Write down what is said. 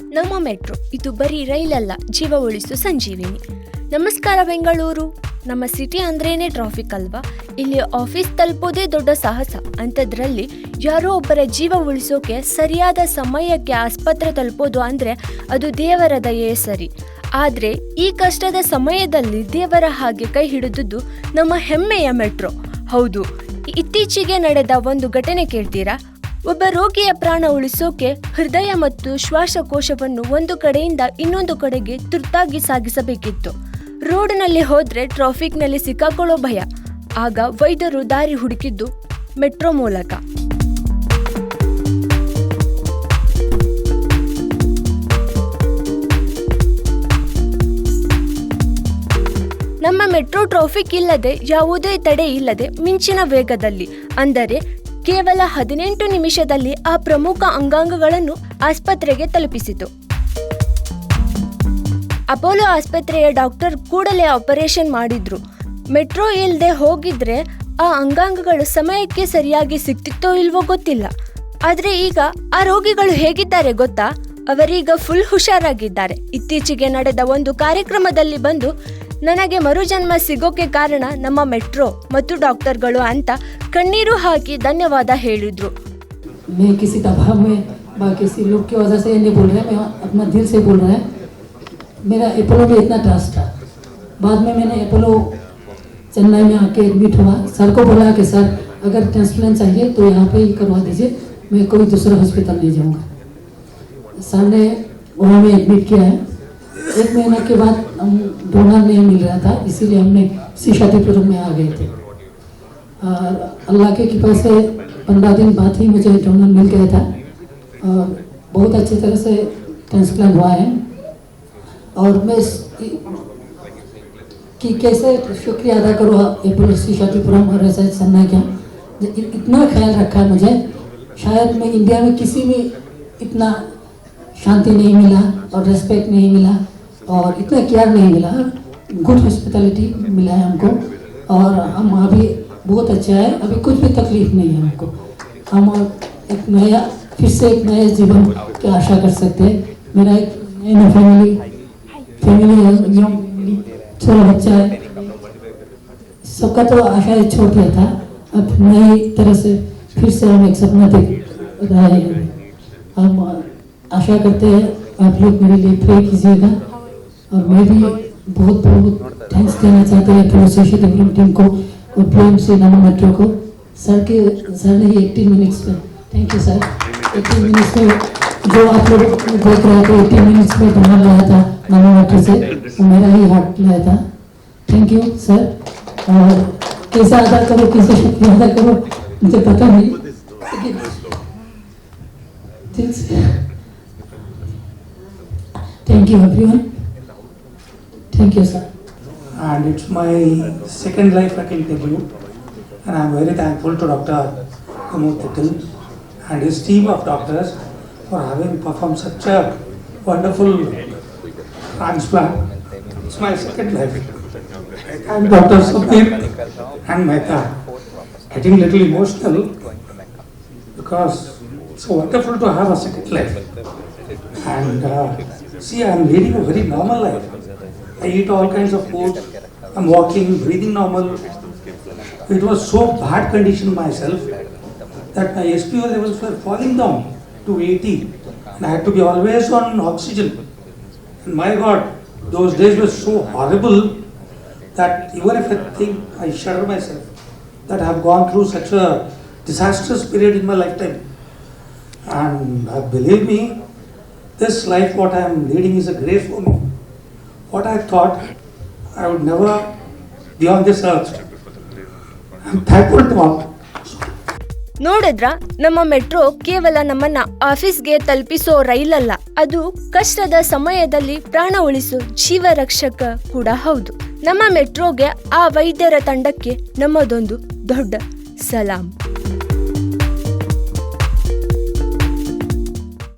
ನಮ್ಮ ಮೆಟ್ರೋ ಇದು ಬರೀ ರೈಲಲ್ಲ, ಜೀವ ಉಳಿಸು ಸಂಜೀವಿನಿ. ನಮಸ್ಕಾರ ಬೆಂಗಳೂರು. ನಮ್ಮ ಸಿಟಿ ಅಂದ್ರೇನೆ ಟ್ರಾಫಿಕ್ ಅಲ್ವಾ? ಇಲ್ಲಿ ಆಫೀಸ್ ತಲುಪೋದೇ ದೊಡ್ಡ ಸಾಹಸ. ಅಂಥದ್ರಲ್ಲಿ ಯಾರೋ ಒಬ್ಬರ ಜೀವ ಉಳಿಸೋಕೆ ಸರಿಯಾದ ಸಮಯಕ್ಕೆ ಆಸ್ಪತ್ರೆ ತಲುಪೋದು ಅಂದರೆ ಅದು ದೇವರ ದಯೆ ಸರಿ. ಆದರೆ ಈ ಕಷ್ಟದ ಸಮಯದಲ್ಲಿ ದೇವರ ಹಾಗೆ ಕೈ ಹಿಡಿದುದು ನಮ್ಮ ಹೆಮ್ಮೆಯ ಮೆಟ್ರೋ. ಹೌದು, ಇತ್ತೀಚೆಗೆ ನಡೆದ ಒಂದು ಘಟನೆ ಕೇಳ್ತೀರಾ? ಒಬ್ಬ ರೋಗಿಯ ಪ್ರಾಣ ಉಳಿಸೋಕೆ ಹೃದಯ ಮತ್ತು ಶ್ವಾಸಕೋಶವನ್ನು ಒಂದು ಕಡೆಯಿಂದ ಇನ್ನೊಂದು ಕಡೆಗೆ ತುರ್ತಾಗಿ ಸಾಗಿಸಬೇಕಿತ್ತು. ರೋಡ್ನಲ್ಲಿ ಹೋದ್ರೆ ಟ್ರಾಫಿಕ್ನಲ್ಲಿ ಸಿಕ್ಕಾಕೊಳ್ಳೋ ಭಯ. ಆಗ ವೈದ್ಯರು ದಾರಿ ಹುಡುಕಿದ್ದು ಮೆಟ್ರೋ ಮೂಲಕ. ನಮ್ಮ ಮೆಟ್ರೋ ಟ್ರಾಫಿಕ್ ಇಲ್ಲದೆ, ಯಾವುದೇ ತಡೆ ಇಲ್ಲದೆ ಮಿಂಚಿನ ವೇಗದಲ್ಲಿ, ಅಂದರೆ ಕೇವಲ 18 ನಿಮಿಷದಲ್ಲಿ ಆ ಪ್ರಮುಖ ಅಂಗಾಂಗಗಳನ್ನು ಆಸ್ಪತ್ರೆಗೆ ತಲುಪಿಸಿತು. ಅಪೋಲೋ ಆಸ್ಪತ್ರೆಯ ಡಾಕ್ಟರ್ ಕೂಡಲೇ ಆಪರೇಷನ್ ಮಾಡಿದ್ರು. ಮೆಟ್ರೋ ಇಲ್ಲದೆ ಹೋಗಿದ್ರೆ ಆ ಅಂಗಾಂಗಗಳು ಸಮಯಕ್ಕೆ ಸರಿಯಾಗಿ ಸಿಗ್ತಿತ್ತೋ ಇಲ್ವೋ ಗೊತ್ತಿಲ್ಲ. ಆದರೆ ಈಗ ಆ ರೋಗಿಗಳು ಹೇಗಿದ್ದಾರೆ ಗೊತ್ತಾ? ಅವರೀಗ ಫುಲ್ ಹುಷಾರಾಗಿದ್ದಾರೆ. ಇತ್ತೀಚೆಗೆ ನಡೆದ ಒಂದು ಕಾರ್ಯಕ್ರಮದಲ್ಲಿ ಬಂದು ನನಗೆ ಮರುಜನ್ಮ ಸಿಗೋಕೆ ಕಾರಣ ನಮ್ಮ ಮೆಟ್ರೋ ಮತ್ತು ಡಾಕ್ಟರ್ಗಳು ಅಂತ ಕಣ್ಣೀರು ಹಾಕಿ ಧನ್ಯವಾದ ಹೇಳಿದ್ರು. मैं किसी दबाव में किसी लोग की वजह से ये नहीं बोल रहे, मैं अपना दिल से बोल रहा है. मेरा अपोलो में इतना ट्रस्ट था. बाद में मैंने अपोलो चेन्नई में आके एडमिट हुआ. सर को बोला कि सर अगर ट्रांसप्लांट चाहिए तो यहाँ पे ही करवा दीजिए, मैं कोई दूसरा हॉस्पिटल नहीं जाऊँगा. सर ने वहाँ में एडमिट किया है. 1 महीना के बाद हम डोनर नहीं मिल रहा था, इसीलिए हमने सीशातीपुरम में आ गए थे. अल्लाह के कृपा से 15 दिन बाद ही मुझे डोनर मिल गया था. बहुत अच्छी तरह से ट्रांसप्लांट हुआ है. और मैं कि कैसे शुक्रिया अदा करूँ अपोलो सीशातीपुरम और ऐसा सन्ना क्या इतना ख्याल रखा मुझे. शायद मैं इंडिया में किसी में इतना शांति नहीं मिला और रेस्पेक्ट नहीं मिला और इतना केयर नहीं मिला. गुड हॉस्पिटलिटी मिला है हमको और हम अभी बहुत अच्छा है. अभी कुछ भी तकलीफ नहीं है हमको. हम एक नया फिर से एक नए जीवन की आशा कर सकते हैं. मेरा एक फैमिली है, छोटा बच्चा है. सबका तो आशा छोड़ दिया था. अब नई तरह से फिर से हम एक सपना देख रहे हैं. हम आशा करते हैं आप लोग मेरे लिए प्रे कीजिएगा. और मैं भी बहुत बहुत थैंक्स देना चाहते हैं अपोलो सीशातीपुरम टीम को और PMC नामा मेट्रो को. सर ने 18 मिनट्स में, थैंक यू सर. 18 मिनट्स में जो आप लोग देख रहे थे 18 मिनट्स में डोनर लाया था नामा मेट्रो से, वो मेरा ही हार्ट लाया था. Thank you sir. और कैसे अदा करो, कैसे शुक्रिया अदा करो मुझे पता नहीं. Thank you everyone. Thank you sir. And it's my second life, I can tell you. And I'm very thankful to Dr. Kumud Tittal and his team of doctors for having performed such a wonderful transplant. It's my second life. And Dr. Subir and Mehta, getting a little emotional because it's so wonderful to have a second life. And see, I'm leading a very normal life. I eat all kinds of food. I'm walking, breathing normal. It was so bad condition myself that my SpO levels were falling down to 80, and I had to be always on oxygen. And my God, those days were so horrible that even if I think, I shudder myself that I have gone through such a disastrous period in my lifetime. And believe me, this life what I am leading is a grace for me. What I thought I would never be on this earth. I'm thankful to all. ನೋಡಿದ್ರ, ನಮ್ಮ metro ಕೇವಲ ನಮ್ಮನ್ನ ಆಫೀಸ್ಗೆ ತಲುಪಿಸೋ ರೈಲಲ್ಲ, ಅದು ಕಷ್ಟದ ಸಮಯದಲ್ಲಿ ಪ್ರಾಣ ಉಳಿಸೋ ಜೀವ ರಕ್ಷಕ ಕೂಡ ಹೌದು. ನಮ್ಮ ಮೆಟ್ರೋಗೆ, ಆ ವೈದ್ಯರ ತಂಡಕ್ಕೆ ನಮ್ಮದೊಂದು ದೊಡ್ಡ ಸಲಾಂ.